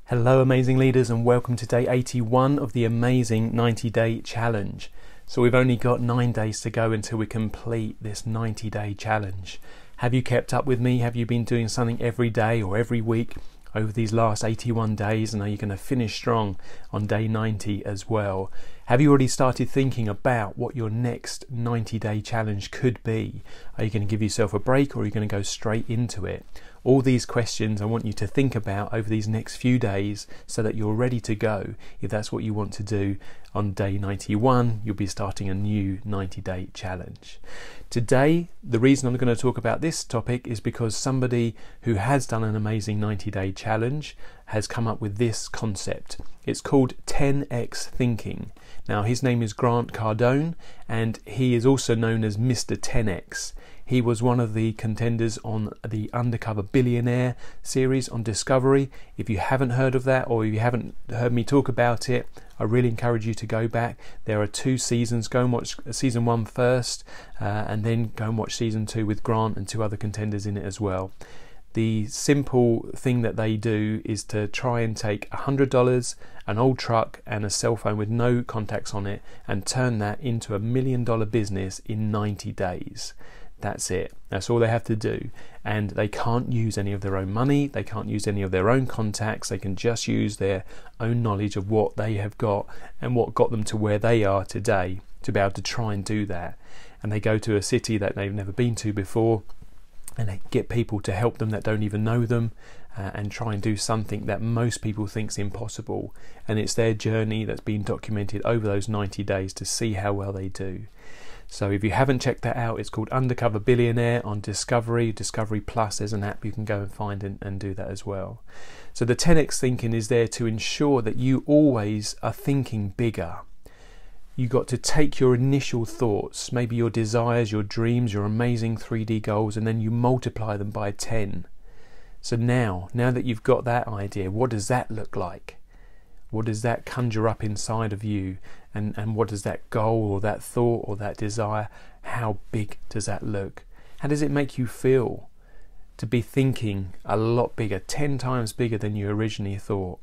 Hello amazing leaders, and welcome to day 81 of the amazing 90-day challenge. So we've only got 9 days to go until we complete this 90-day challenge. Have you kept up with me? Have you been doing something every day or every week over these last 81 days? And are you going to finish strong on day 90 as well? Have you already started thinking about what your next 90-day challenge could be? Are you going to give yourself a break, or are you going to go straight into it? All these questions I want you to think about over these next few days so that you're ready to go. If that's what you want to do on day 91, you'll be starting a new 90-day challenge. Today, the reason I'm going to talk about this topic is because somebody who has done an amazing 90-day challenge has come up with this concept. It's called 10x thinking. Now, his name is Grant Cardone, and he is also known as Mr. 10x. He was one of the contenders on the Undercover Billionaire series on Discovery. If you haven't heard of that, or if you haven't heard me talk about it, I really encourage you to go back. There are 2 seasons. Go and watch season 1 first, and then go and watch season 2 with Grant and 2 other contenders in it as well. The simple thing that they do is to try and take $100, an old truck and a cell phone with no contacts on it, and turn that into $1 million business in 90 days. That's it. That's all they have to do. And they can't use any of their own money. They can't use any of their own contacts. They can just use their own knowledge of what they have got and what got them to where they are today to be able to try and do that. And they go to a city that they've never been to before, and they get people to help them that don't even know them, and try and do something that most people think's impossible. And it's their journey that's been documented over those 90 days to see how well they do. So if you haven't checked that out, it's called Undercover Billionaire on Discovery Plus. There's an app you can go and find and do that as well. So the 10x thinking is there to ensure that you always are thinking bigger. You got to take your initial thoughts, maybe your desires, your dreams, your amazing 3D goals, and then you multiply them by 10. So now that you've got that idea, what does that look like? What does that conjure up inside of you? And what does that goal or that thought or that desire, how big does that look? How does it make you feel to be thinking a lot bigger, 10 times bigger than you originally thought?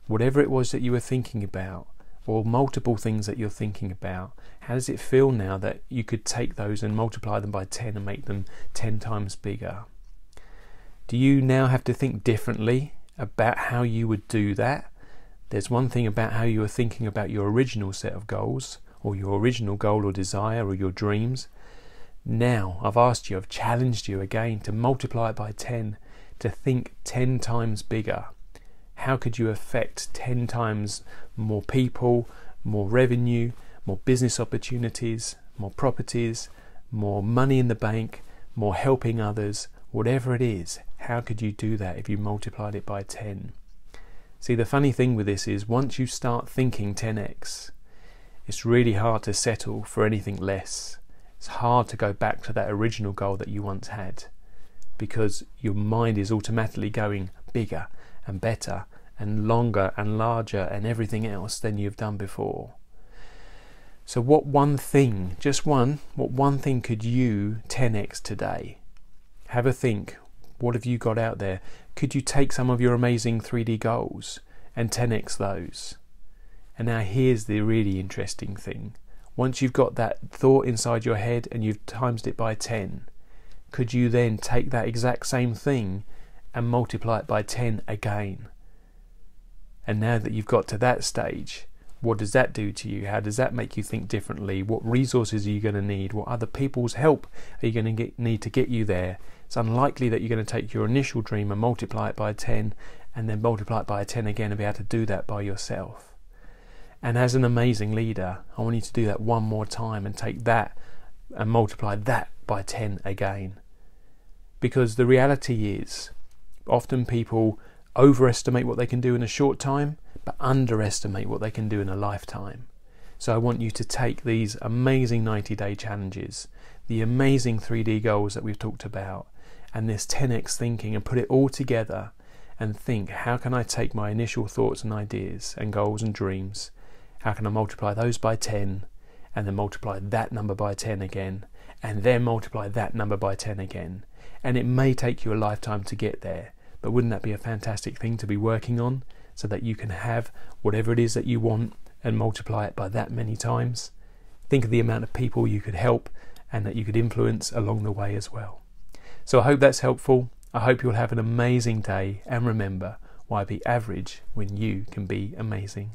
Whatever it was that you were thinking about, or multiple things that you're thinking about, how does it feel now that you could take those and multiply them by 10 and make them 10 times bigger? Do you now have to think differently about how you would do that? There's one thing about how you were thinking about your original set of goals, or your original goal or desire, or your dreams. Now, I've asked you, I've challenged you again to multiply it by 10, to think 10 times bigger. How could you affect 10 times more people, more revenue, more business opportunities, more properties, more money in the bank, more helping others, whatever it is? How could you do that if you multiplied it by 10? See, the funny thing with this is once you start thinking 10x, it's really hard to settle for anything less. It's hard to go back to that original goal that you once had, because your mind is automatically going bigger and better and longer and larger and everything else than you've done before. So what one thing, what one thing could you 10x today? Have a think. What have you got out there? Could you take some of your amazing 3D goals and 10x those? And now here's the really interesting thing. Once you've got that thought inside your head and you've times it by 10, could you then take that exact same thing and multiply it by 10 again? And now that you've got to that stage, what does that do to you? How does that make you think differently? What resources are you going to need? What other people's help are you going to need to get you there? It's unlikely that you're going to take your initial dream and multiply it by 10 and then multiply it by 10 again and be able to do that by yourself. And as an amazing leader, I want you to do that one more time and take that and multiply that by 10 again. Because the reality is, often people overestimate what they can do in a short time, but underestimate what they can do in a lifetime. So I want you to take these amazing 90-day challenges, the amazing 3D goals that we've talked about, and this 10x thinking, and put it all together and think, how can I take my initial thoughts and ideas and goals and dreams, how can I multiply those by 10, and then multiply that number by 10 again, and then multiply that number by 10 again. And it may take you a lifetime to get there, but wouldn't that be a fantastic thing to be working on? so that you can have whatever it is that you want and multiply it by that many times. Think of the amount of people you could help and that you could influence along the way as well. So I hope that's helpful. I hope you'll have an amazing day, and remember, why be average when you can be amazing?